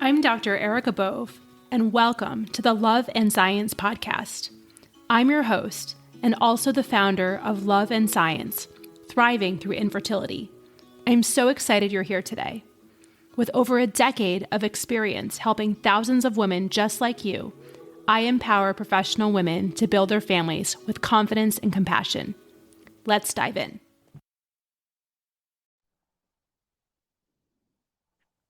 I'm Dr. Erica Bove, and welcome to the Love and Science podcast. I'm your host and also the founder of Love and Science, Thriving Through Infertility. I'm so excited you're here today. With over a decade of experience helping thousands of women just like you, I empower professional women to build their families with confidence and compassion. Let's dive in.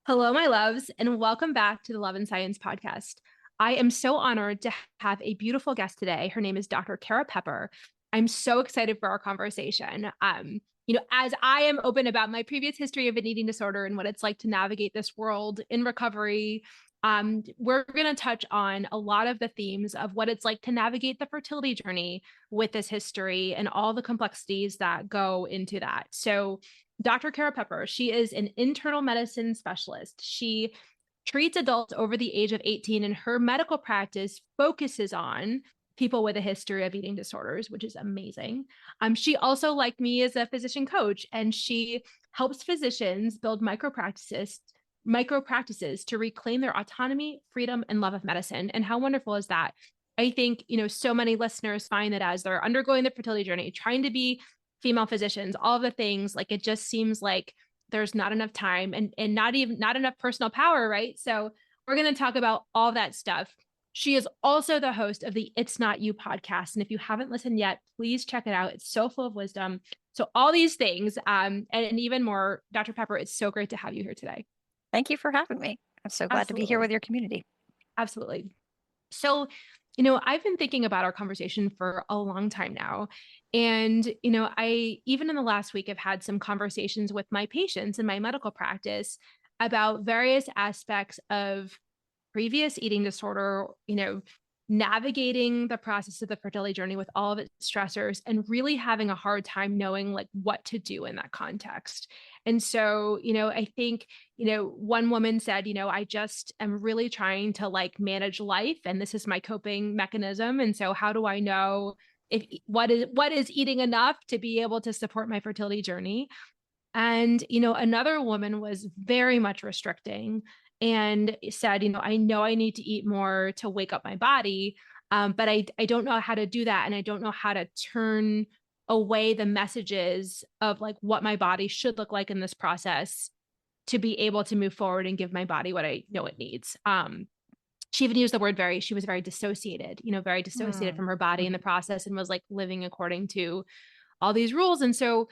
Hello, my loves, and welcome back to the Love and Science podcast. I am so honored to have a beautiful guest today. Her name is Dr. Kara Pepper. I'm so excited for our conversation. As I am open about my previous history of an eating disorder and what it's like to navigate this world in recovery, we're going to touch on a lot of the themes of what it's like to navigate the fertility journey with this history and all the complexities that go into that. So Dr. Kara Pepper, she is an internal medicine specialist. She treats adults over the age of 18, and her medical practice focuses on people with a history of eating disorders, which is amazing. She also, like me, is a physician coach, and she helps physicians build micro practices to reclaim their autonomy, freedom, and love of medicine. And how wonderful is that? I think, so many listeners find that as they're undergoing the fertility journey, trying to be female physicians, all of the things, like it just seems like there's not enough time and not enough personal power, right? So we're going to talk about all that stuff. She is also the host of the It's Not You podcast. And if you haven't listened yet, please check it out. It's so full of wisdom. So all these things, and even more, Dr. Pepper, it's so great to have you here today. Thank you for having me. I'm so glad to be here with your community. Absolutely. So, I've been thinking about our conversation for a long time now. And, I, even in the last week, have had some conversations with my patients in my medical practice about various aspects of previous eating disorder, navigating the process of the fertility journey with all of its stressors and really having a hard time knowing like what to do in that context. And so, I think, one woman said, I just am really trying to like manage life and this is my coping mechanism. And so how do I know if what is eating enough to be able to support my fertility journey? And, another woman was very much restricting and said, I know I need to eat more to wake up my body, but I don't know how to do that. And I don't know how to turn away the messages of like what my body should look like in this process to be able to move forward and give my body what I know it needs. She even used the word she was very dissociated, very dissociated from her body in the process and was like living according to all these rules. And so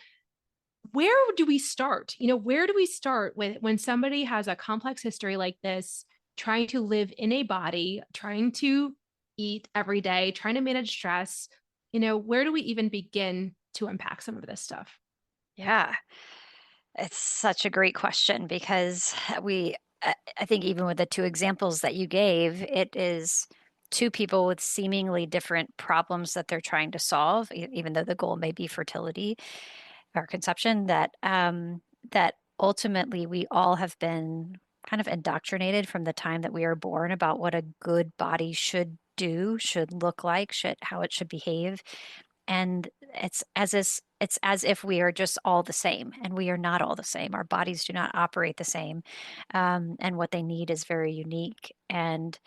where do we start? Where do we start with when somebody has a complex history like this, trying to live in a body, trying to eat every day, trying to manage stress? Where do we even begin to unpack some of this stuff? Yeah, it's such a great question because I think even with the two examples that you gave, it is two people with seemingly different problems that they're trying to solve, even though the goal may be fertility or conception, that ultimately we all have been kind of indoctrinated from the time that we are born about what a good body should do, should look like, how it should behave. And it's as if we are just all the same, and we are not all the same. Our bodies do not operate the same, and what they need is very unique. And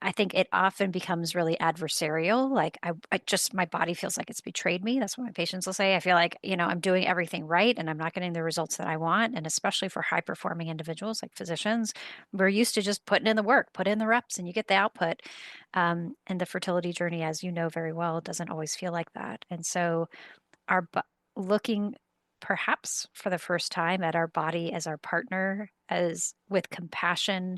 I think it often becomes really adversarial. Like I just my body feels like it's betrayed me. That's what my patients will say. I feel like, I'm doing everything right and I'm not getting the results that I want. And especially for high performing individuals like physicians, we're used to just putting in the work, put in the reps and you get the output. And the fertility journey, as you know very well, doesn't always feel like that. And so looking perhaps for the first time at our body as our partner, as with compassion,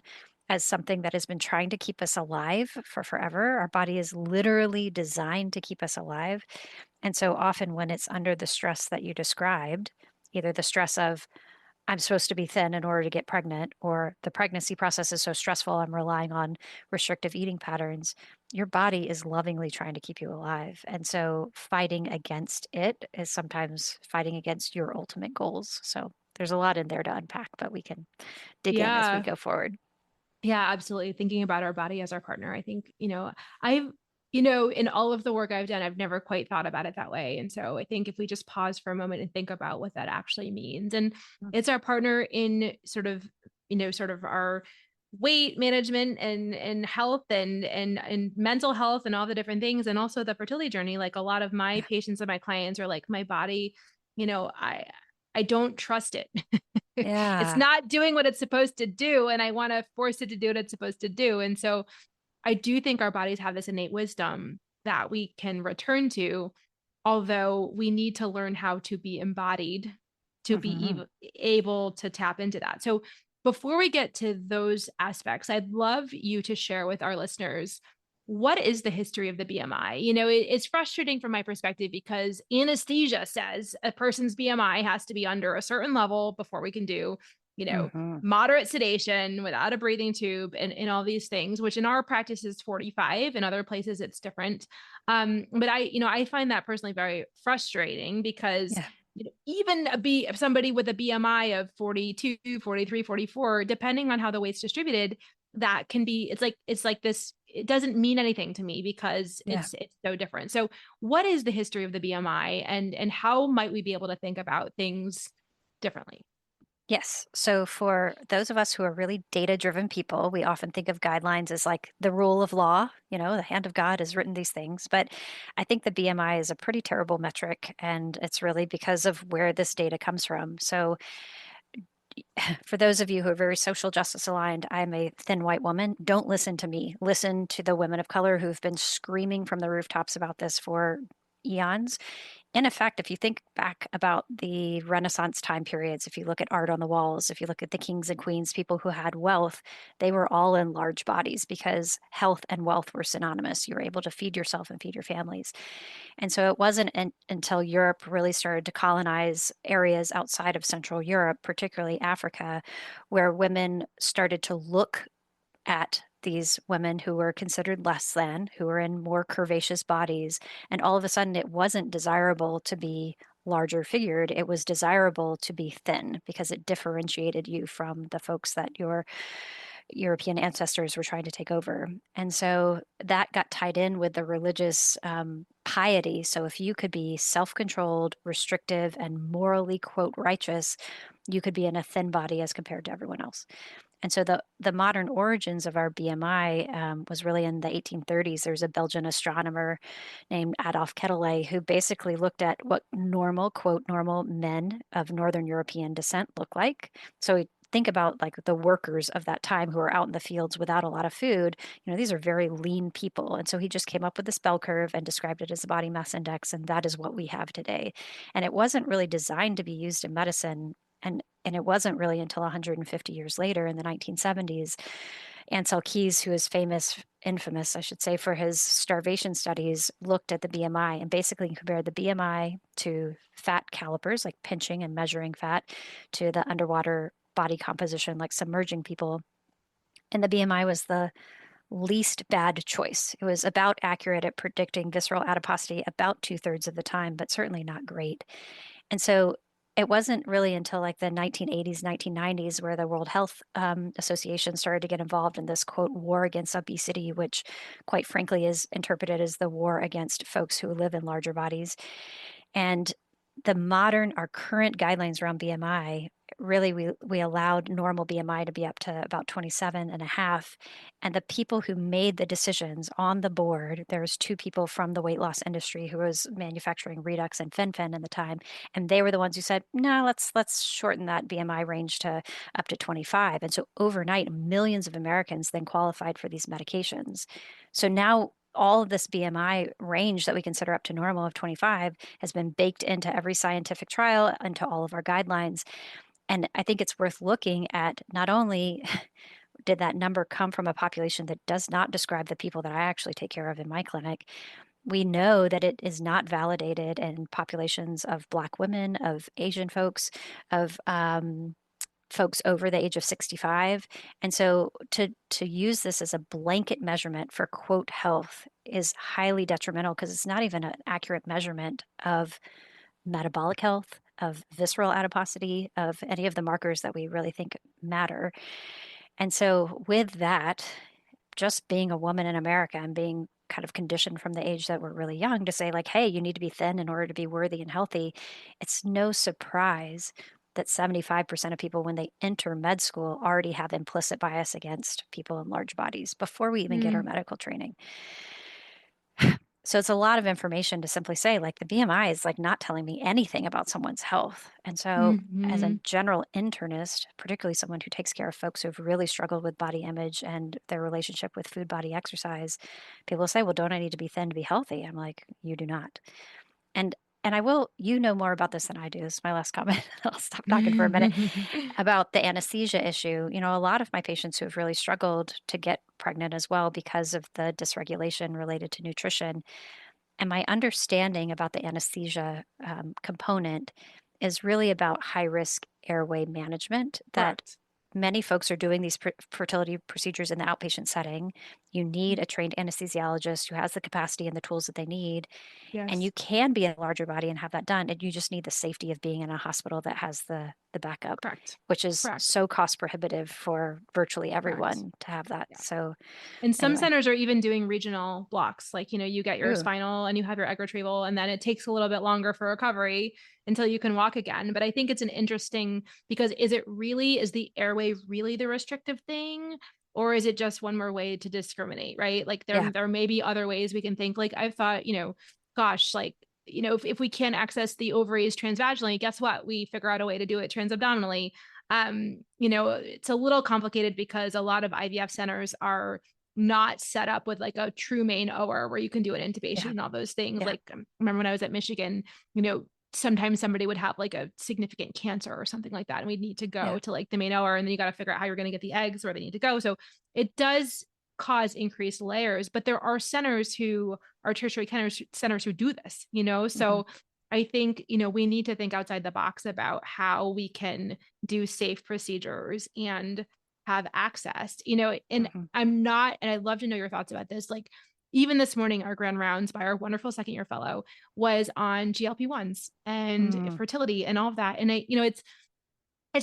as something that has been trying to keep us alive for forever. Our body is literally designed to keep us alive. And so often when it's under the stress that you described, either the stress of I'm supposed to be thin in order to get pregnant, or the pregnancy process is so stressful, I'm relying on restrictive eating patterns. Your body is lovingly trying to keep you alive. And so fighting against it is sometimes fighting against your ultimate goals. So there's a lot in there to unpack, but we can dig in as we go forward. Yeah, absolutely. Thinking about our body as our partner. I think, I've, in all of the work I've done, I've never quite thought about it that way. And so I think if we just pause for a moment and think about what that actually means, and it's our partner in sort of our weight management and health and mental health and all the different things, and also the fertility journey. Like a lot of my Yeah. patients and my clients are like, my body, I don't trust it. It's Yeah. not doing what it's supposed to do, and I want to force it to do what it's supposed to do. And so I do think our bodies have this innate wisdom that we can return to, although we need to learn how to be embodied to be Hmm. able to tap into that. So before we get to those aspects, I'd love you to share with our listeners, what is the history of the BMI? It's frustrating from my perspective because anesthesia says a person's BMI has to be under a certain level before we can do, you know, Hmm. moderate sedation without a breathing tube and all these things, which in our practice is 45. In other places, it's different. But I find that personally very frustrating because Yeah. even somebody with a BMI of 42, 43, 44, depending on how the weight's distributed, that can be, it's like this, it doesn't mean anything to me because Yeah. it's so different. So what is the history of the BMI, and how might we be able to think about things differently? Yes. So for those of us who are really data-driven people, we often think of guidelines as like the rule of law, the hand of God has written these things. But I think the BMI is a pretty terrible metric, and it's really because of where this data comes from. So for those of you who are very social justice aligned, I'm a thin white woman. Don't listen to me. Listen to the women of color who've been screaming from the rooftops about this for eons. In effect, if you think back about the Renaissance time periods, if you look at art on the walls, if you look at the kings and queens, people who had wealth, they were all in large bodies because health and wealth were synonymous. You were able to feed yourself and feed your families. And so it wasn't until Europe really started to colonize areas outside of Central Europe, particularly Africa, where women started to look at these women who were considered less than, who were in more curvaceous bodies. And all of a sudden, it wasn't desirable to be larger figured. It was desirable to be thin because it differentiated you from the folks that your European ancestors were trying to take over. And so that got tied in with the religious piety. So if you could be self controlled, restrictive, and morally, quote, righteous, you could be in a thin body as compared to everyone else. And so the modern origins of our BMI was really in the 1830s. There's a Belgian astronomer named Adolf Quetelet who basically looked at what normal, quote, normal men of Northern European descent look like. So think about like the workers of that time who are out in the fields without a lot of food. These are very lean people. And so he just came up with this bell curve and described it as the body mass index. And that is what we have today. And it wasn't really designed to be used in medicine. And it wasn't really until 150 years later in the 1970s, Ansel Keys, who is infamous, I should say, for his starvation studies, looked at the BMI and basically compared the BMI to fat calipers, like pinching and measuring fat, to the underwater body composition, like submerging people. And the BMI was the least bad choice. It was about accurate at predicting visceral adiposity about two-thirds of the time, but certainly not great. And so it wasn't really until like the 1980s, 1990s where the World Health Association started to get involved in this quote war against obesity, which quite frankly is interpreted as the war against folks who live in larger bodies. And our current guidelines around BMI, really we allowed normal BMI to be up to about 27 and a half. And the people who made the decisions on the board, there was two people from the weight loss industry who was manufacturing Redux and Fen in the time. And they were the ones who said, no, let's shorten that BMI range to up to 25. And so overnight, millions of Americans then qualified for these medications. So now all of this BMI range that we consider up to normal of 25 has been baked into every scientific trial, into all of our guidelines. And I think it's worth looking at not only did that number come from a population that does not describe the people that I actually take care of in my clinic, we know that it is not validated in populations of Black women, of Asian folks, of folks over the age of 65. And so to use this as a blanket measurement for quote health is highly detrimental because it's not even an accurate measurement of metabolic health, of visceral adiposity, of any of the markers that we really think matter. And so with that, just being a woman in America and being kind of conditioned from the age that we're really young to say like, hey, you need to be thin in order to be worthy and healthy, it's no surprise that 75% of people, when they enter med school, already have implicit bias against people in large bodies before we even get our Mm, medical training. So it's a lot of information to simply say, like, the BMI is like not telling me anything about someone's health. And so, as a mhm. general internist, particularly someone who takes care of folks who've really struggled with body image and their relationship with food, body, exercise, people say, well, don't I need to be thin to be healthy? I'm like, you do not. And and I will, you know more about this than I do. This is my last comment. I'll stop talking for a minute about the anesthesia issue. A lot of my patients who have really struggled to get pregnant as well because of the dysregulation related to nutrition, and my understanding about the anesthesia component is really about high risk airway management. That Correct. many folks are doing these fertility procedures in the outpatient setting. You need a trained anesthesiologist who has the capacity and the tools that they need. And you Yes. can be in a larger body and have that done. And you just need the safety of being in a hospital that has the backup, Correct. which is Correct. so cost prohibitive for virtually Correct. everyone to have that. Yeah. So, And some anyway. centers are even doing regional blocks. Like, you get your Ooh, spinal and you have your egg retrieval, and then it takes a little bit longer for recovery until you can walk again. But I think it's an interesting because is the airway really the restrictive thing? Or is it just one more way to discriminate, right? Like yeah, there may be other ways we can think. Like I've thought, gosh, like, if we can't access the ovaries transvaginally, guess what? We figure out a way to do it transabdominally. It's a little complicated because a lot of IVF centers are not set up with like a true main OR where you can do an intubation yeah, and all those things. yeah, Like, remember when I was at Michigan, sometimes somebody would have like a significant cancer or something like that. And we'd need to yeah. go to like the main OR, and then you got to figure out how you're going to get the eggs where they need to go. So it does cause increased layers, but there are centers who are tertiary centers who do this. Mhm, So I think, we need to think outside the box about how we can do safe procedures and have access, and mhm. and I'd love to know your thoughts about this. Like, even this morning, our grand rounds by our wonderful second year fellow was on GLP-1s and Mm, fertility and all of that. And it's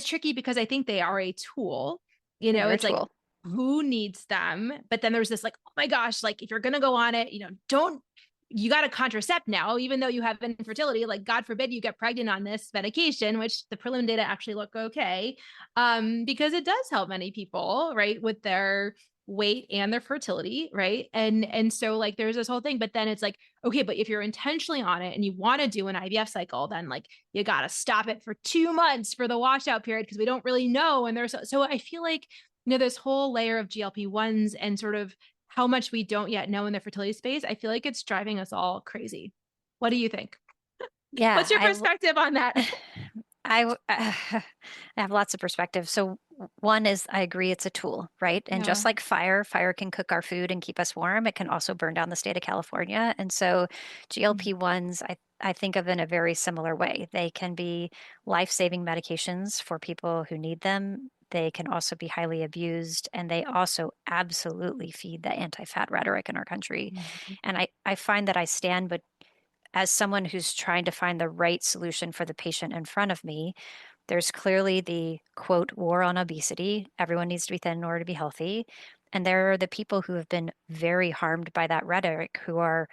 tricky because I think they are a tool. they're a It's like, tool. Mhm. who needs them? But then there's this like, oh my gosh, like if you're gonna go on it, don't you got to contracept now, even though you have infertility. Like, God forbid you get pregnant on this medication, which the prelim data actually look okay, because it does help many people, right, with their weight and their fertility, right? And so like there's this whole thing, but then it's like, okay, but if you're intentionally on it and you want to do an IVF cycle, then like you got to stop it for 2 months for the washout period because we don't really know. And so I feel like, this whole layer of GLP-1s and sort of how much we don't yet know in the fertility space, I feel like it's driving us all crazy. What do you think? Yeah, What's your perspective on that? I have lots of perspective. So one is I agree it's a tool, right? And just Yeah. like fire can cook our food and keep us warm. It can also burn down the state of California. And so GLP-1s, I think of in a very similar way. They can be life-saving medications for people who need them. They can also be highly abused, and they also absolutely feed the anti-fat rhetoric in our country. Mhm. And I find that I stand, but as someone who's trying to find the right solution for the patient in front of me, there's clearly the quote war on obesity. Everyone needs to be thin in order to be healthy. And there are the people who have been very harmed by that rhetoric who are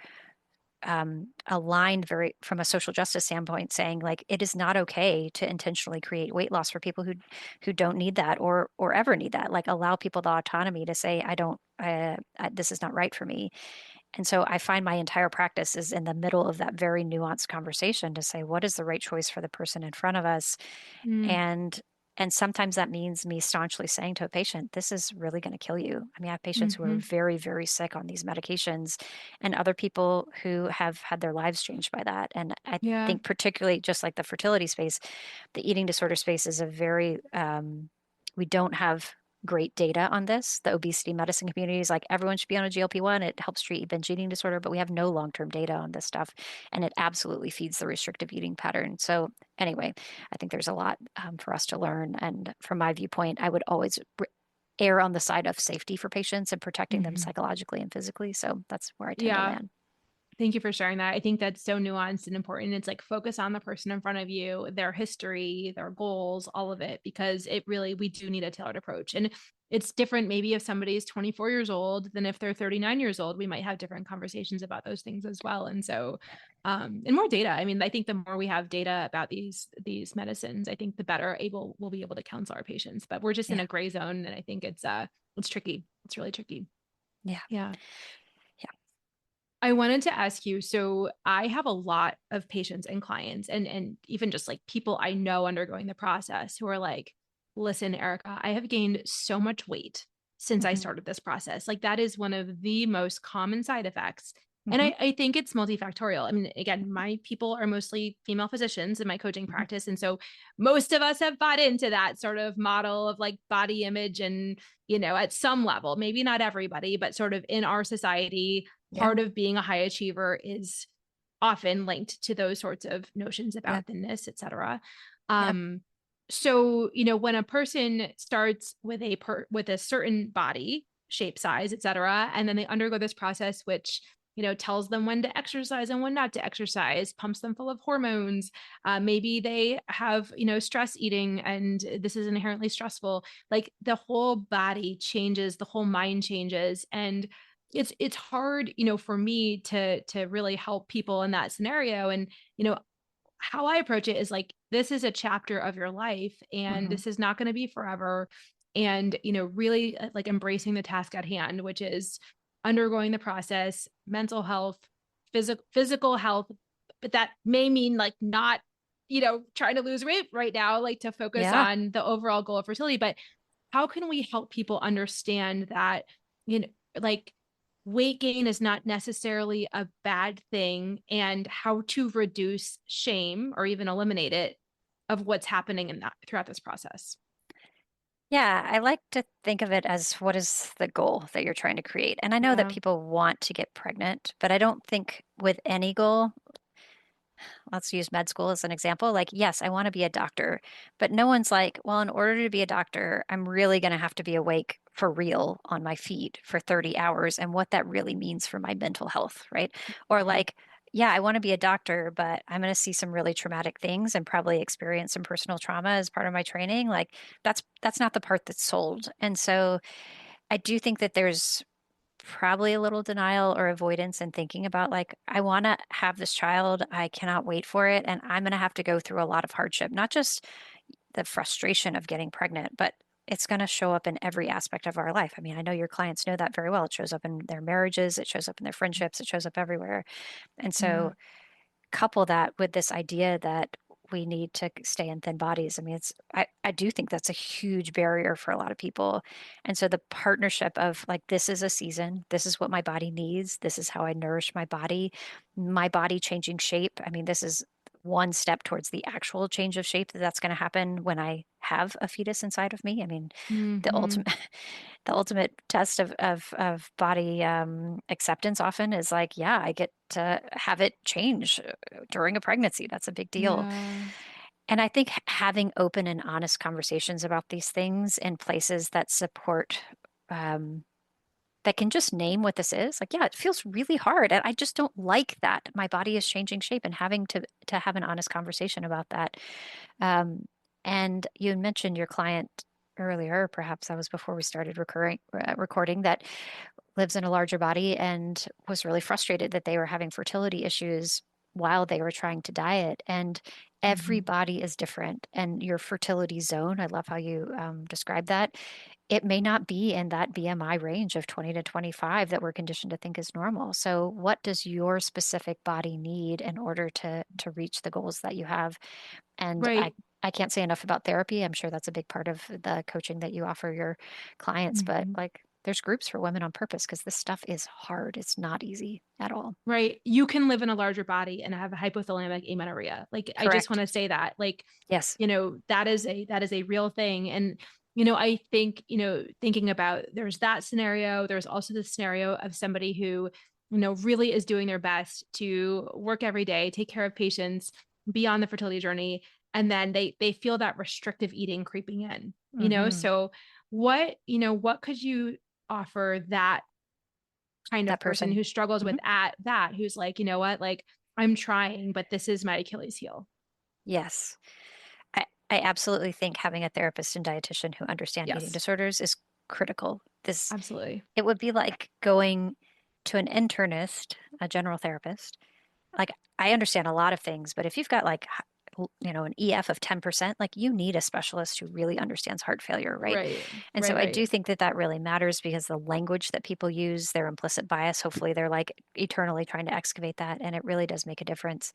aligned very from a social justice standpoint, saying like it is not okay to intentionally create weight loss for people who don't need that or ever need that. Like allow people the autonomy to say I don't. This is not right for me. And so I find my entire practice is in the middle of that very nuanced conversation to say, what is the right choice for the person in front of us? Mm, And and sometimes that means me staunchly saying to a patient, this is really going to kill you. I mean, I have patients who are mhm. very, very sick on these medications and other people who have had their lives changed by that. And I Yeah. think particularly just like the fertility space, the eating disorder space is a very we don't have great data on this. The obesity medicine community is like everyone should be on a GLP-1. It helps treat binge eating disorder, but we have no long-term data on this stuff, and it absolutely feeds the restrictive eating pattern. So anyway, I think there's a lot for us to learn. And from my viewpoint, I would always err on the side of safety for patients and protecting them Mhm. psychologically and physically. So that's where I tend to Yeah. land. Thank you for sharing that. I think that's so nuanced and important. It's like focus on the person in front of you, their history, their goals, all of it, because we do need a tailored approach. And it's different. Maybe if somebody is 24 years old than if they're 39 years old, we might have different conversations about those things as well. And so, and more data. I mean, I think the more we have data about these medicines, I think the better able we'll be able to counsel our patients. But we're just in Yeah. a gray zone, and I think it's tricky. It's really tricky. Yeah. Yeah. Yeah. I wanted to ask you, so I have a lot of patients and clients and even just like people I know undergoing the process who are like, listen, Erica, I have gained so much weight since I Hmm. started this process. Like that is one of the most common side effects. And Hmm. I think it's multifactorial. I mean, again, my people are mostly female physicians in my coaching Hmm. practice. And so most of us have bought into that sort of model of like body image and, at some level, maybe not everybody, but sort of in our society, Yeah. part of being a high achiever is often linked to those sorts of notions Yeah. about thinness, et cetera. Yeah. Um, so, when a person starts with with a certain body shape, size, et cetera, and then they undergo this process, which tells them when to exercise and when not to exercise, pumps them full of hormones. Maybe they have, stress eating, and this is inherently stressful. Like the whole body changes, the whole mind changes, and it's hard, for me to really help people in that scenario. And how I approach it is like, this is a chapter of your life, and Hmm. this is not going to be forever. And, really like embracing the task at hand, which is undergoing the process, mental health, physical health. But that may mean like not, trying to lose weight right now, like to focus Yeah. on the overall goal of fertility. But how can we help people understand that, you know, like weight gain is not necessarily a bad thing, and how to reduce shame or even eliminate it of what's happening in that throughout this process? Yeah, I like to think of it as what is the goal that you're trying to create. And I know that Yeah. people want to get pregnant, but I don't think with any goal, let's use med school as an example. Like, yes, I want to be a doctor, but no one's like, well, in order to be a doctor, I'm really going to have to be awake for real on my feet for 30 hours and what that really means for my mental health, right? Or Right. like, yeah, I want to be a doctor, but I'm going to see some really traumatic things and probably experience some personal trauma as part of my training. Like that's not the part that's sold. And so I do think that there's probably a little denial or avoidance in thinking about like I want to have this child, I cannot wait for it, and I'm going to have to go through a lot of hardship, not just the frustration of getting pregnant, but it's going to show up in every aspect of our life. I mean, I know your clients know that very well. It shows up in their marriages, it shows up in their friendships, it shows up everywhere. And so Yeah. couple that with this idea that we need to stay in thin bodies. I mean, I do think that's a huge barrier for a lot of people. And so the partnership of like, this is a season, this is what my body needs, this is how I nourish my body changing shape. I mean, this is one step towards the actual change of shape that's going to happen when I have a fetus inside of me. I mean, the Hmm. ultimate the ultimate test of body acceptance often is like, yeah, I get to have it change during a pregnancy. That's a big deal. Yeah. And I think having open and honest conversations about these things in places that support, um, that can just name what this is, like, yeah, it feels really hard. And I just don't like that. My body is changing shape and having to have an honest conversation about that. Um, and you mentioned your client earlier, perhaps that was before we started recording, that lives in a larger body and was really frustrated that they were having fertility issues while they were trying to diet. And every Hmm. body is different. And your fertility zone, I love how you describe that. It may not be in that BMI range of 20 to 25 that we're conditioned to think is normal. So, what does your specific body need in order to reach the goals that you have? And Right. I can't say enough about therapy. I'm sure that's a big part of the coaching that you offer your clients, but Hmm. like there's groups for women on purpose because this stuff is hard. It's not easy at all. Right. You can live in a larger body and have a hypothalamic amenorrhea. Like I just want Correct. to say that. Like, Yes. that is a real thing. And I think, thinking about, there's that scenario, there's also the scenario of somebody who, really is doing their best to work every day, take care of patients, be on the fertility journey, and then they feel that restrictive eating creeping in. Hmm. So what could you offer that kind of That person person. who struggles Hmm. with that, who's like, you know what, like I'm trying, but this is my Achilles heel. Yes. I absolutely think having a therapist and dietitian who understand eating Yes. disorders is critical. This Absolutely. It would be like going to an internist, a general therapist. Like, I understand a lot of things, but if you've got like an EF of 10%, like you need a specialist who really understands heart failure, right? Right. And so Right. I Right. do think that that really matters because the language that people use, their implicit bias, hopefully they're like eternally trying to excavate that, and it really does make a difference.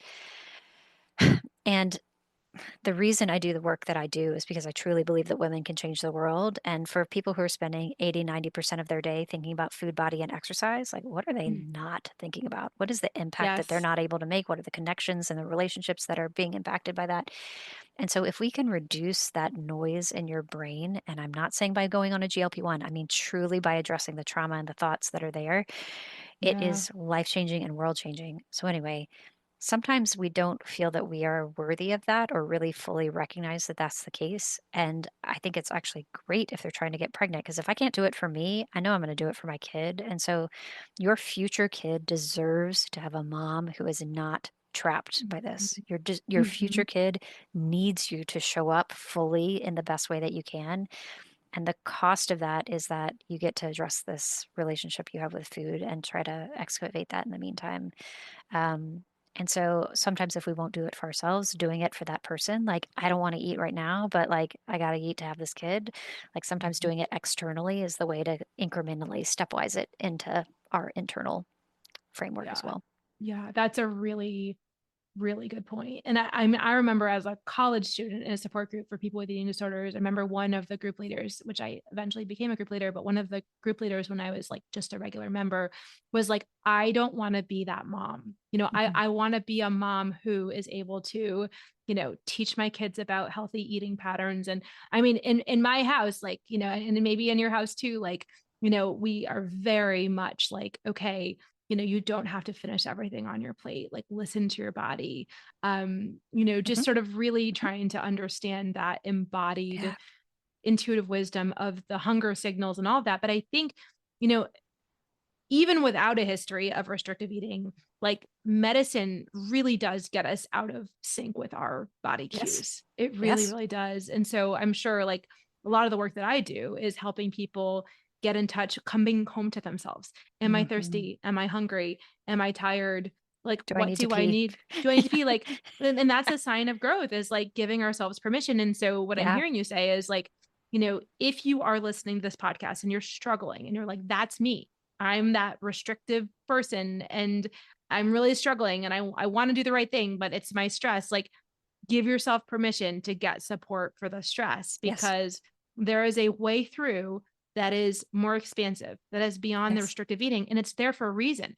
And the reason I do the work that I do is because I truly believe that women can change the world. And for people who are spending 80, 90% of their day thinking about food, body, and exercise, like what are they Mm. not thinking about? What is the impact that they're Yes. not able to make? What are the connections and the relationships that are being impacted by that? And so if we can reduce that noise in your brain, and I'm not saying by going on a GLP-1, I mean truly by addressing the trauma and the thoughts that are there, it Yeah. is life-changing and world-changing. So anyway, sometimes we don't feel that we are worthy of that or really fully recognize that that's the case. And I think it's actually great if they're trying to get pregnant because if I can't do it for me, I know I'm going to do it for my kid. And so your future kid deserves to have a mom who is not trapped by this. Mhm. Your future Mhm. kid needs you to show up fully in the best way that you can. And the cost of that is that you get to address this relationship you have with food and try to excavate that in the meantime. Um, and so sometimes if we won't do it for ourselves, doing it for that person, like I don't want to eat right now, but like I got to eat to have this kid. Like sometimes Mhm. doing it externally is the way to incrementally stepwise it into our internal framework as Yeah. well. Yeah. That's a really good point. And I remember as a college student in a support group for people with eating disorders, I remember one of the group leaders, which I eventually became a group leader, but one of the group leaders when I was like just a regular member was like, I don't want to be that mom. Hmm. I want to be a mom who is able to, teach my kids about healthy eating patterns. And I mean, in my house, like, and maybe in your house too, like, we are very much like, okay, you don't have to finish everything on your plate, like listen to your body. Just Hmm. sort of really trying to understand that embodied Yeah. intuitive wisdom of the hunger signals and all of that. But I think, you know even without a history of restrictive eating, like medicine really does get us out of sync with our body Yes. cues. It really, Yes. really does. And so I'm sure like a lot of the work that I do is helping people get in touch, coming home to themselves. Am I Hmm. thirsty? Am I hungry? Am I tired? Like, Do I what need to do I pee? need? Do I need to be like, and that's a sign of growth is like giving ourselves permission. And so what I'm Yeah. hearing you say is like, if you are listening to this podcast and you're struggling and you're like, that's me, I'm that restrictive person and I'm really struggling and I want to do the right thing, but it's my stress. Like, give yourself permission to get support for the stress Yes. because there is a way through that is more expansive, that is beyond the Yes. restrictive eating. And it's there for a reason.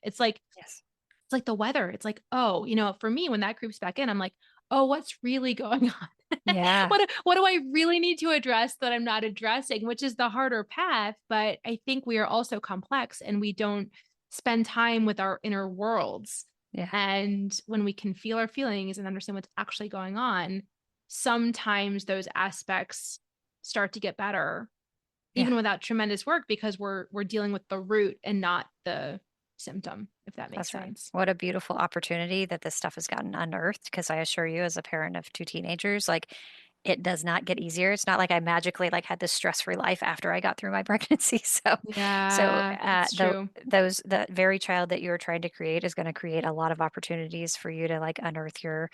Yes. It's like the weather. It's like, oh, for me, when that creeps back in, I'm like, oh, what's really going on? Yeah. What do I really need to address that I'm not addressing, which is the harder path. But I think we are also complex and we don't spend time with our inner worlds. Yeah. And when we can feel our feelings and understand what's actually going on, sometimes those aspects start to get better, Yeah. even without tremendous work, because we're dealing with the root and not the symptom, if that makes That's right. sense. What a beautiful opportunity that this stuff has gotten unearthed. Because I assure you, as a parent of two teenagers, like it does not get easier. It's not like I magically like had this stress-free life after I got through my pregnancy. Yeah, it's true. The very child that you're trying to create is going to create a lot of opportunities for you to like unearth your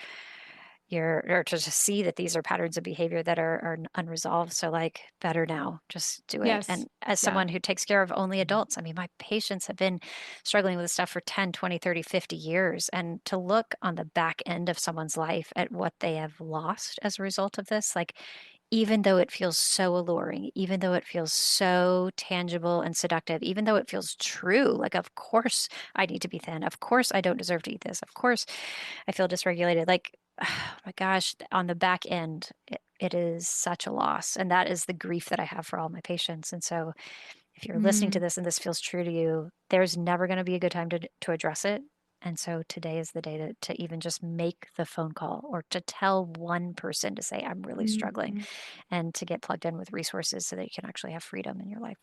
or to just see that these are patterns of behavior that are unresolved. So like better now, just do it. Yes. And as Yeah. someone who takes care of only adults, I mean, my patients have been struggling with this stuff for 10, 20, 30, 50 years. And to look on the back end of someone's life at what they have lost as a result of this, like even though it feels so alluring, even though it feels so tangible and seductive, even though it feels true, like, of course I need to be thin. Of course I don't deserve to eat this. Of course I feel dysregulated. Like, oh my gosh, on the back end, it is such a loss. And that is the grief that I have for all my patients. And so if you're listening to Mm, this and this feels true to you, there's never going to be a good time to address it. And so today is the day to even just make the phone call or to tell one person to say, I'm really struggling mhm. and to get plugged in with resources so that you can actually have freedom in your life.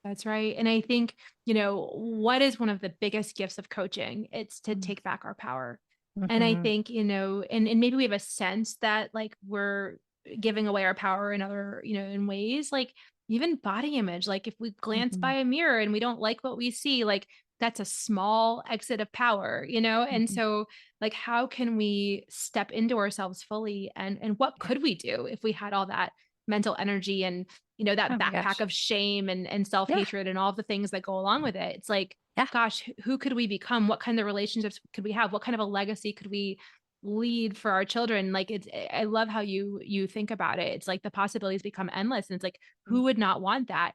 That's right. And I think, what is one of the biggest gifts of coaching? It's to Mm. take back our power. And I Mhm. think, and maybe we have a sense that like we're giving away our power in other, in ways like even body image. Like if we glance by Mhm. a mirror and we don't like what we see, like that's a small exit of power, And Mhm. so like how can we step into ourselves fully, and what Yeah. could we do if we had all that mental energy and that Oh my backpack gosh. of shame and Yeah. self-hatred and all of the things that go along with it. It's like, Yeah. gosh, who could we become? What kind of relationships could we have? What kind of a legacy could we lead for our children? Like I love how you think about it. It's like the possibilities become endless, and it's like Mm. who would not want that?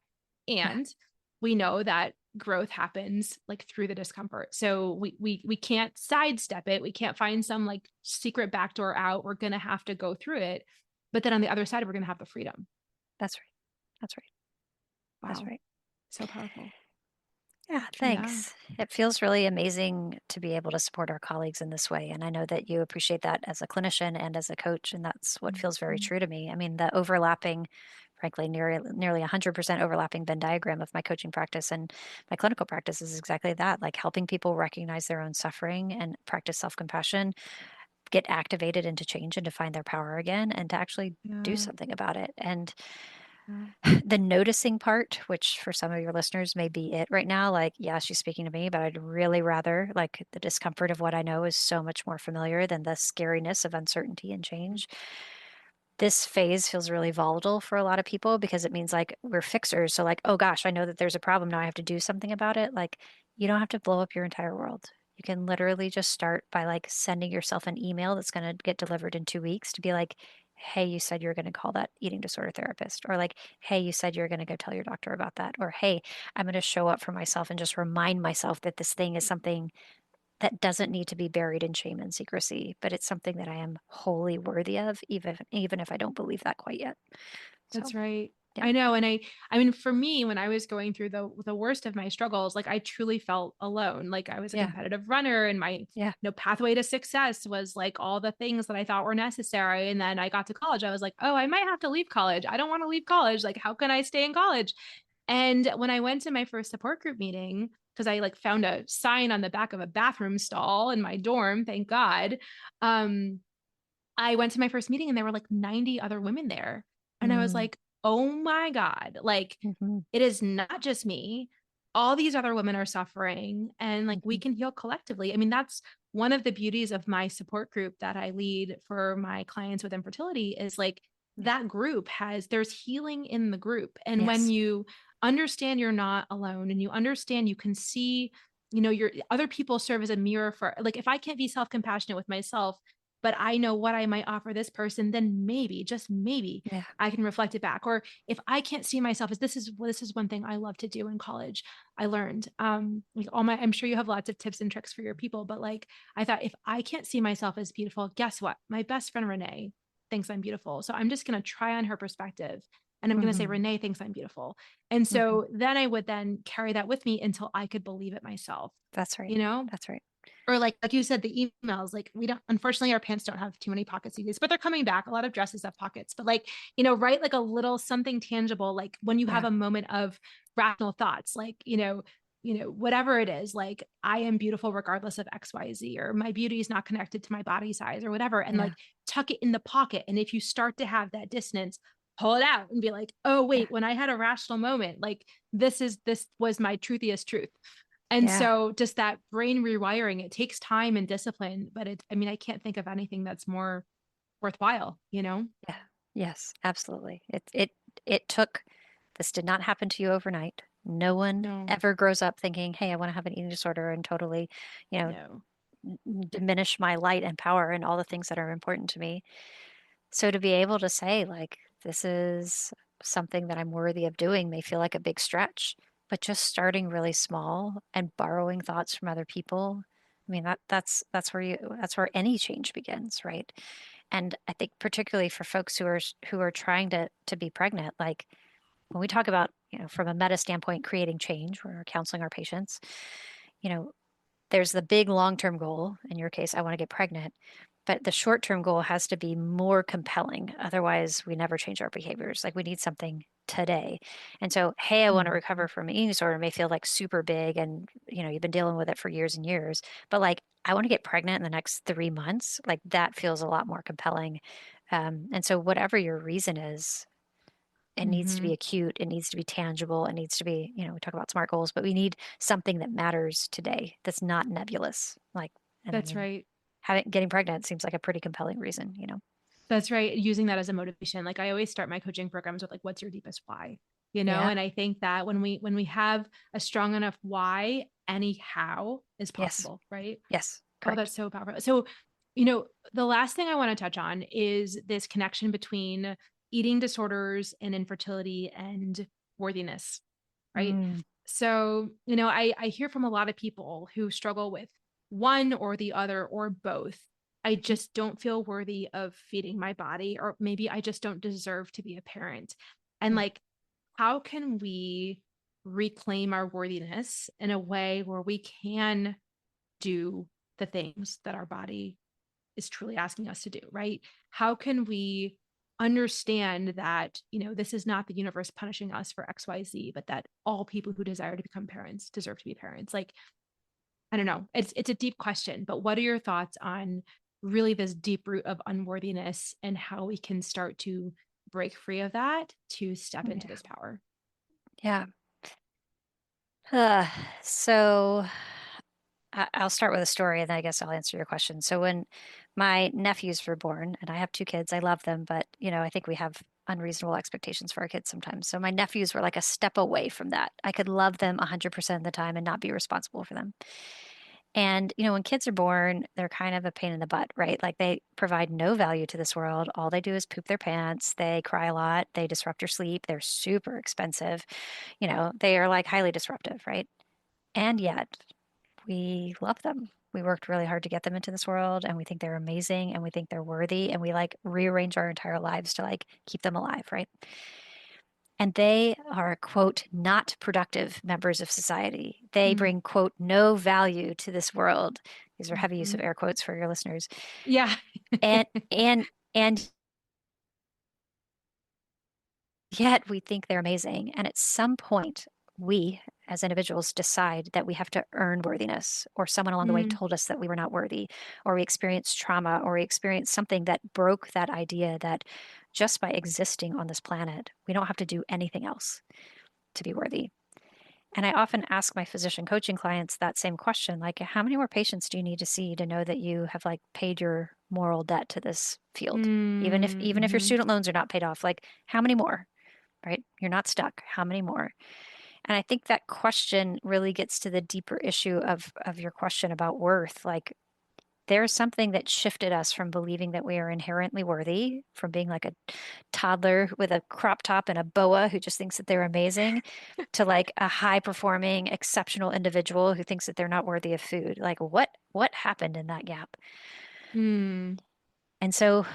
Yeah. And we know that growth happens like through the discomfort. So we can't sidestep it. We can't find some like secret backdoor out. We're going to have to go through it. But then on the other side, we're going to have the freedom. That's right. That's right. That's Wow. right. So powerful. Yeah, Yeah. thanks. It feels really amazing to be able to support our colleagues in this way. And I know that you appreciate that as a clinician and as a coach. And that's what feels very Mhm. true to me. I mean, the overlapping, frankly, nearly 100% overlapping Venn diagram of my coaching practice and my clinical practice is exactly that, like helping people recognize their own suffering and practice self compassion, get activated into change and to find their power again and to actually do Yeah. something about it. And Yeah. the noticing part, which for some of your listeners may be it right now, like, yeah, she's speaking to me, but I'd really rather, like, the discomfort of what I know is so much more familiar than the scariness of uncertainty and change. This phase feels really volatile for a lot of people because it means like we're fixers. So, like, oh gosh, I know that there's a problem. Now I have to do something about it. Like, you don't have to blow up your entire world. You can literally just start by like sending yourself an email that's going to get delivered in 2 weeks to be like, hey, you said you were going to call that eating disorder therapist. Or like, hey, you said you're going to go tell your doctor about that. Or hey, I'm going to show up for myself and just remind myself that this thing is something that doesn't need to be buried in shame and secrecy, but it's something that I am wholly worthy of, even if I don't believe that quite yet. So, That's right. yeah, I know. And I mean, for me, when I was going through the worst of my struggles, like I truly felt alone. Like I was a yeah, competitive runner and my, yeah, pathway to success was like all the things that I thought were necessary. And then I got to college. I was like, oh, I might have to leave college. I don't want to leave college. Like, how can I stay in college? And when I went to my first support group meeting, because I like found a sign on the back of a bathroom stall in my dorm, thank God. Um, I went to my first meeting and there were like 90 other women there. And I was mm, like, oh my God, like hmm, it is not just me. All these other women are suffering and like we hmm, can heal collectively. I mean, that's one of the beauties of my support group that I lead for my clients with infertility is like yeah, that group there's healing in the group. And when yes, you understand you're not alone and you understand you can see, your other people serve as a mirror for like if I can't be self-compassionate with myself, but I know what I might offer this person, then maybe, just maybe, yeah, I can reflect it back. Or if I can't see myself as this is one thing I love to do in college. I learned like I'm sure you have lots of tips and tricks for your people, but like I thought if I can't see myself as beautiful, guess what? My best friend Renee thinks I'm beautiful. So I'm just going to try on her perspective and I'm going to say hmm, Renee thinks I'm beautiful. And hmm. so then I would then carry that with me until I could believe it myself, That's right. you know? That's right. Or like you said, the emails, like we don't, unfortunately our pants don't have too many pockets these days, but they're coming back. A lot of dresses have pockets, but like, write like a little something tangible, like when you have Yeah, a moment of rational thoughts, like, whatever it is, like I am beautiful regardless of XYZ, or my beauty is not connected to my body size or whatever. And yeah, like tuck it in the pocket. And if you start to have that dissonance, pull it out and be like, oh yeah, wait, when I had a rational moment, like this was my truthiest truth. And yeah, so just that brain rewiring, it takes time and discipline, but I mean, I can't think of anything that's more worthwhile? yeah. Yes, absolutely. It took. This did not happen to you overnight. No one No, ever grows up thinking, "Hey, I want to have an eating disorder and totally, you know, no. diminish my light and power and all the things that are important to me." So to be able to say, like, this is something that I'm worthy of doing may feel like a big stretch, but just starting really small and borrowing thoughts from other people. I mean, that's where any change begins, right? And I think particularly for folks who are trying to be pregnant, like when we talk about, from a meta standpoint, creating change, when we're counseling our patients, you know, there's the big long-term goal. In your case, I want to get pregnant. But the short-term goal has to be more compelling. Otherwise, we never change our behaviors. Like we need something today. And so, hey, I want to Mhm. recover from an eating disorder may feel like super big and you've been dealing with it for years and years. But like I want to get pregnant in the next 3 months. Like that feels a lot more compelling And so whatever your reason is, it needs to be Mhm. acute, it needs to be tangible, it needs to be, we talk about SMART goals, but we need something that matters today that's not nebulous. Like, and I That's mean, right. getting pregnant seems like a pretty compelling reason. That's right, using that as a motivation. Like, I always start my coaching programs with, like, "What's your deepest why?" Yeah. And I think that when we have a strong enough why, any how is Yes. possible, right? Yes. Oh, Correct. that's so powerful. So, the last thing I wanna touch on is this connection between eating disorders and infertility and worthiness, right? Mm, So, I hear from a lot of people who struggle with one or the other or both. I mhm. just don't feel worthy of feeding my body, or maybe I just don't deserve to be a parent. And Mm, like, how can we reclaim our worthiness in a way where we can do the things that our body is truly asking us to do, right? How can we understand that, this is not the universe punishing us for XYZ, but that all people who desire to become parents deserve to be parents? Like, I don't know. It's a deep question, but what are your thoughts on really this deep root of unworthiness and how we can start to break free of that to step into yeah. this power? Yeah. Uh, so I'll start with a story and then I guess I'll answer your question. So when my nephews were born, and I have two kids, I love them, but I think we have unreasonable expectations for our kids sometimes. So my nephews were like a step away from that. I could love them 100% of the time and not be responsible for them. And when kids are born, they're kind of a pain in the butt, right? Like they provide no value to this world. All they do is poop their pants. They cry a lot. They disrupt your sleep. They're super expensive. They are like highly disruptive, right? And yet we love them. We worked really hard to get them into this world and we think they're amazing and we think they're worthy and we like rearrange our entire lives to like keep them alive, right? And they are, quote, not productive members of society. They Mm, bring, quote, no value to this world. These are heavy use of mhm. air quotes for your listeners. Yeah. And and yet we think they're amazing. And at some point, we as individuals decide that we have to earn worthiness, or someone along the way Mm, told us that we were not worthy, or we experienced trauma, or we experienced something that broke that idea that just by existing on this planet, we don't have to do anything else to be worthy. And I often ask my physician coaching clients that same question, like, how many more patients do you need to see to know that you have like paid your moral debt to this field? Even if your mhm. student loans are not paid off, like how many more? Right? You're not stuck. How many more? And I think that question really gets to the deeper issue of your question about worth. Like there's something that shifted us from believing that we are inherently worthy, from being like a toddler with a crop top and a boa who just thinks that they're amazing, to like a high performing, exceptional individual who thinks that they're not worthy of food. Like what happened in that gap? Mm, And so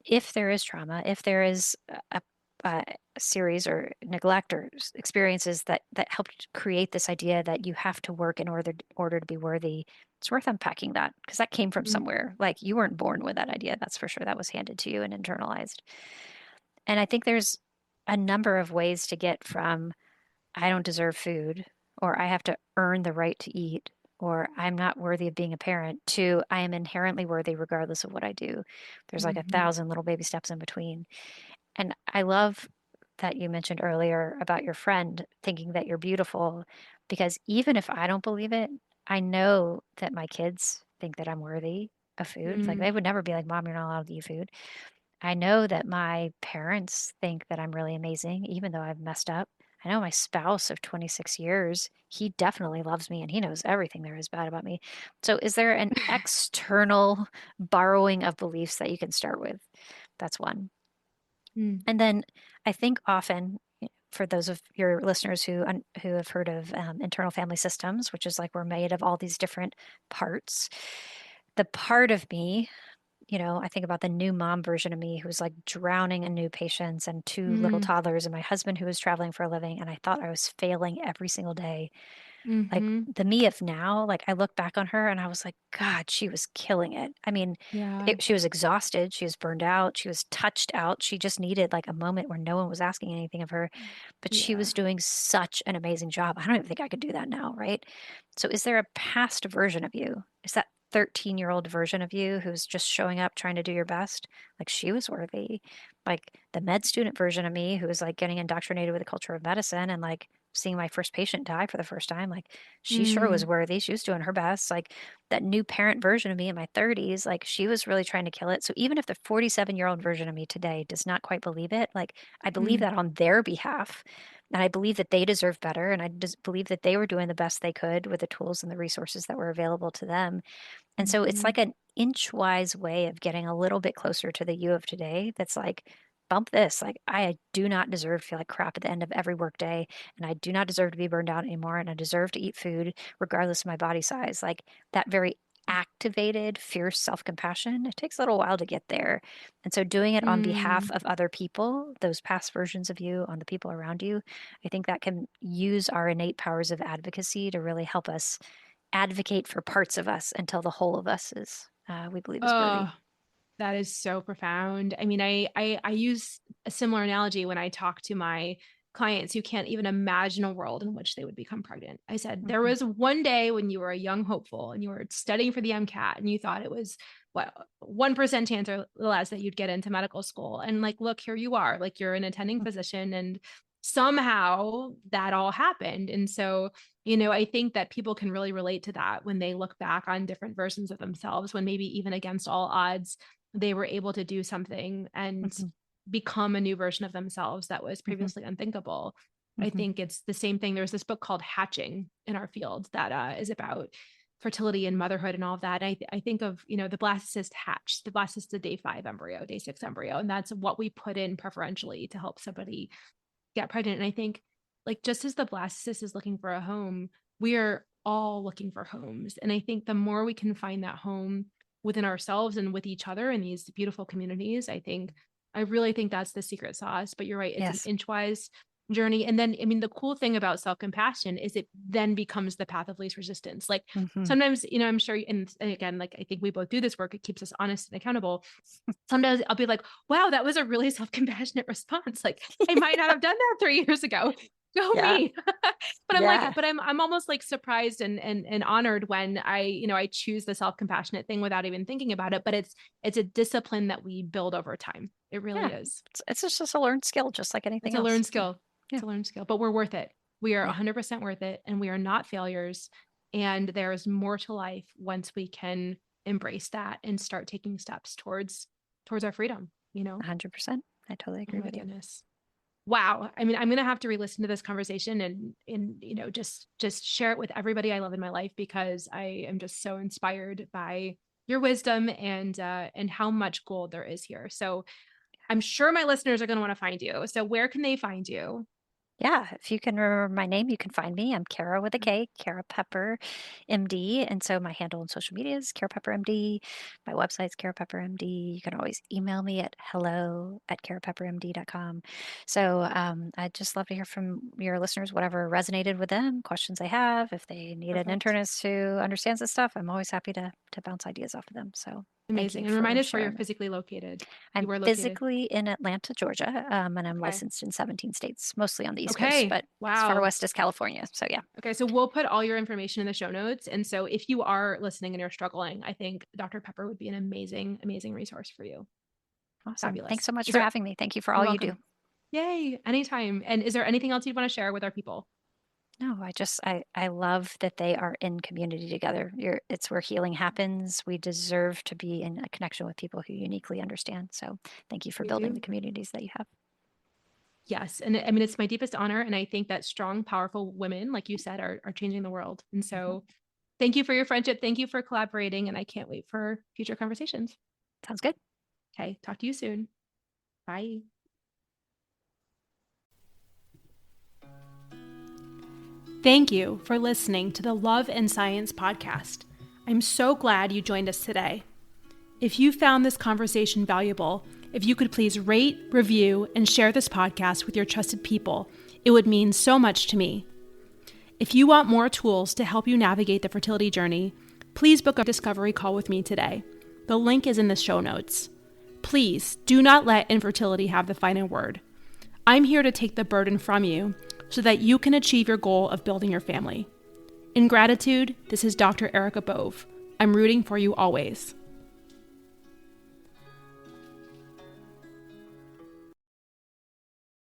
if there is trauma, if there is a series or neglect or experiences that helped create this idea that you have to work in order to be worthy, it's worth unpacking that because that came from mm, somewhere. Like you weren't born with that idea, that's for sure. That was handed to you and internalized. And I think there's a number of ways to get from I don't deserve food, or I have to earn the right to eat, or I'm not worthy of being a parent, to I am inherently worthy regardless of what I do. There's like a mhm, thousand little baby steps in between. And I love that you mentioned earlier about your friend thinking that you're beautiful, because even if I don't believe it, I know that my kids think that I'm worthy of food. Like mm. they would never be like, Mom, you're not allowed to eat food. I know that my parents think that I'm really amazing, even though I've messed up. I know my spouse of 26 years, he definitely loves me and he knows everything there is bad about me. So, is there an external borrowing of beliefs that you can start with? That's one. Mm, And then I think often, for those of your listeners who have heard of internal family systems, which is like we're made of all these different parts, the part of me, I think about the new mom version of me who's like drowning in new patients and two little mm, toddlers, and my husband who was traveling for a living. And I thought I was failing every single day. Like mhm. the me of now, like I look back on her and I was like, God, she was killing it. I mean, Yeah. she was exhausted. She was burned out. She was touched out. She just needed like a moment where no one was asking anything of her, but she Yeah. was doing such an amazing job. I don't even think I could do that now, right? So is there a past version of you? Is that 13-year-old version of you who's just showing up trying to do your best, like she was worthy. Like the med student version of me who was like getting indoctrinated with the culture of medicine and like seeing my first patient die for the first time, like she sure was Mm, worthy. She was doing her best. Like that new parent version of me in my 30s, like she was really trying to kill it. So even if the 47-year-old version of me today does not quite believe it, like I believe mm, that on their behalf. And I believe that they deserve better. And I just believe that they were doing the best they could with the tools and the resources that were available to them. And so it's mhm, like an inch-wise way of getting a little bit closer to the you of today that's like, bump this. Like, I do not deserve to feel like crap at the end of every workday, and I do not deserve to be burned out anymore, and I deserve to eat food regardless of my body size. Like that very activated, fierce self-compassion, it takes a little while to get there. And so doing it on behalf mm. of other people, those past versions of you, on the people around you, I think that can use our innate powers of advocacy to really help us advocate for parts of us until the whole of us is, we believe is worthy. Oh, that is so profound. I mean, I use a similar analogy when I talk to my clients who can't even imagine a world in which they would become pregnant. I said, there Mhm, was one day when you were a young hopeful and you were studying for the MCAT and you thought it was what 1% chance or less that you'd get into medical school. And like, look, here you are, like you're an attending mm, physician and somehow that all happened. And so, I think that people can really relate to that when they look back on different versions of themselves, when maybe even against all odds, they were able to do something and mhm, become a new version of themselves that was mhm, previously unthinkable. I mhm, think it's the same thing. There's this book called Hatching in our field that is about fertility and motherhood and all of that. I think of, the blastocyst hatch. The blastocyst is a day 5 embryo, day 6 embryo. And that's what we put in preferentially to help somebody get pregnant. And I think, like, just as the blastocyst is looking for a home, we are all looking for homes. And I think the more we can find that home within ourselves and with each other in these beautiful communities, I really think that's the secret sauce. But you're right, it's an yes. inchwise journey. And then, I mean, the cool thing about self compassion is it then becomes the path of least resistance. Like Mhm. sometimes, I'm sure, and again, like I think we both do this work, it keeps us honest and accountable. Sometimes I'll be like, wow, that was a really self compassionate response. Like I might not have done that 3 years ago. Go Yeah, me. But I'm like, yeah, I'm almost like surprised and honored when I choose the self compassionate thing without even thinking about it. But it's a discipline that we build over time. It really yeah. is. It's just a learned skill, just like It's anything a else. learned So, skill. yeah, It's a learned skill, but we're worth it. We are yeah, 100% worth it, and we are not failures. And there is more to life once we can embrace that and start taking steps towards our freedom. 100%. I totally Oh agree my with you. goodness. Wow. I mean, I'm gonna have to re-listen to this conversation and just share it with everybody I love in my life because I am just so inspired by your wisdom and how much gold there is here. So I'm sure my listeners are gonna want to find you. So where can they find you? Yeah, if you can remember my name, you can find me. I'm Kara with a K, Kara Pepper, MD. And so my handle on social media is Kara Pepper MD. My website's Kara Pepper MD. You can always email me at hello@karapeppermd.com. So I'd just love to hear from your listeners, whatever resonated with them, questions they have. If they need an Perfect. internist who understands this stuff, I'm always happy to bounce ideas off of them. So thank Amazing. you And remind for us where you're sharing. physically located. I'm You are located. physically in Atlanta, Georgia, and I'm Okay. licensed in 17 states, mostly on the East Coast, Okay. but as far Wow. west as California. So yeah, Okay, so we'll put all your information in the show notes. And so if you are listening and you're struggling, I think Dr. Pepper would be an amazing, amazing resource for you. awesome. Thanks Fabulous. so much Is for there, having me. Thank you for you're all you do. welcome. Yay, anytime. And is there anything else you'd want to share with our people? No, I love that they are in community together. It's where healing happens. We deserve to be in a connection with people who uniquely understand. So thank you for We building the do. communities that you have. Yes. And I mean, it's my deepest honor. And I think that strong, powerful women, like you said, are changing the world. And Mhm. so thank you for your friendship. Thank you for collaborating. And I can't wait for future conversations. Sounds good. Okay. Talk to you soon. Bye. Thank you for listening to the Love and Science podcast. I'm so glad you joined us today. If you found this conversation valuable, if you could please rate, review, and share this podcast with your trusted people, it would mean so much to me. If you want more tools to help you navigate the fertility journey, please book a discovery call with me today. The link is in the show notes. Please do not let infertility have the final word. I'm here to take the burden from you so that you can achieve your goal of building your family. In gratitude, this is Dr. Erica Bove. I'm rooting for you always.